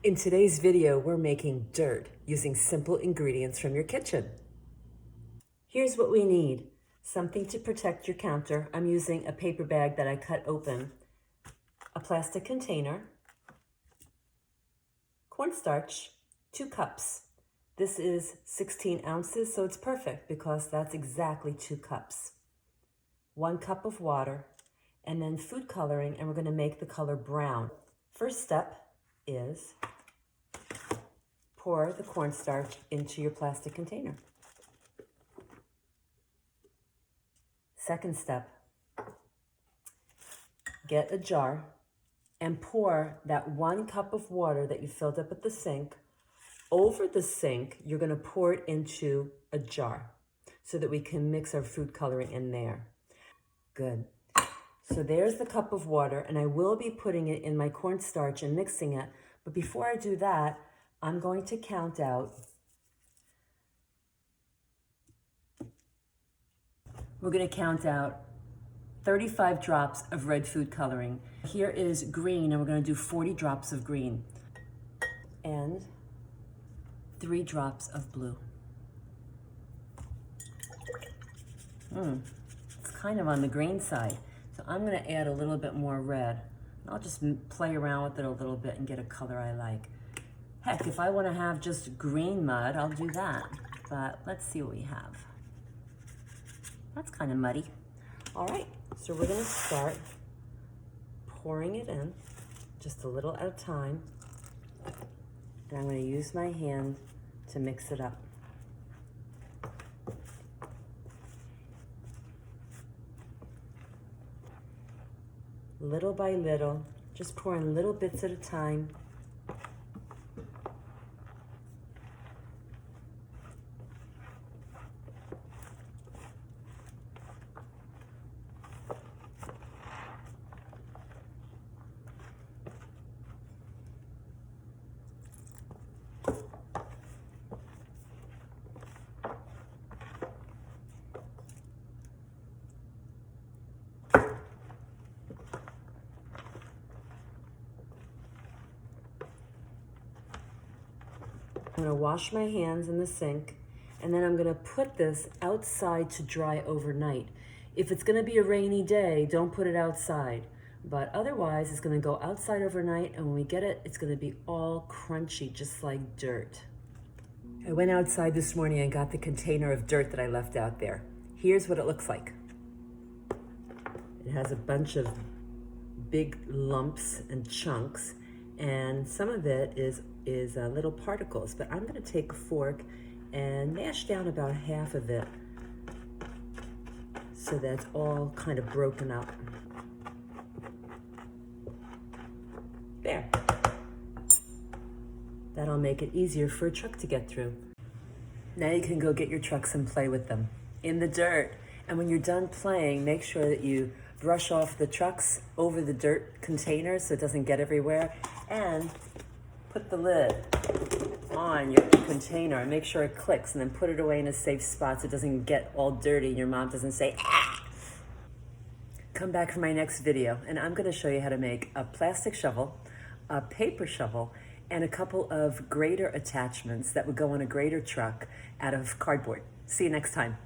In today's video, we're making dirt using simple ingredients from your kitchen. Here's what we need. Something to protect your counter. I'm using a paper bag that I cut open, a plastic container, cornstarch, 2 cups. This is 16 ounces, so it's perfect because that's exactly 2 cups. 1 cup of water, and then food coloring, and we're going to make the color brown. First step is pour the cornstarch into your plastic container. Second step, get a jar and pour that 1 cup of water that you filled up at the sink. Over the sink, you're going to pour it into a jar so that we can mix our food coloring in there. Good. So there's the cup of water, and I will be putting it in my cornstarch and mixing it. But before I do that, I'm going to count out. We're going to count out 35 drops of red food coloring. Here is green, and we're going to do 40 drops of green. And 3 drops of blue. It's kind of on the green side. So I'm going to add a little bit more red. I'll just play around with it a little bit and get a color I like. Heck, if I want to have just green mud, I'll do that. But let's see what we have. That's kind of muddy. All right, so we're going to start pouring it in, just a little at a time. And I'm going to use my hand to mix it up. Little by little, just pouring little bits at a time. I'm going to wash my hands in the sink, and then I'm going to put this outside to dry overnight. If it's going to be a rainy day, don't put it outside. But otherwise, it's going to go outside overnight, and when we get it, it's going to be all crunchy, just like dirt. I went outside this morning and got the container of dirt that I left out there. Here's what it looks like. It has a bunch of big lumps and chunks, and some of it is little particles, but I'm going to take a fork and mash down about half of it so that's all kind of broken up. There. That'll make it easier for a truck to get through. Now you can go get your trucks and play with them in the dirt. And when you're done playing, make sure that you brush off the trucks over the dirt container so it doesn't get everywhere, and put the lid on your container and make sure it clicks, and then put it away in a safe spot so it doesn't get all dirty and your mom doesn't say, ah! Come back for my next video, and I'm going to show you how to make a plastic shovel, a paper shovel, and a couple of grater attachments that would go on a grater truck out of cardboard. See you next time.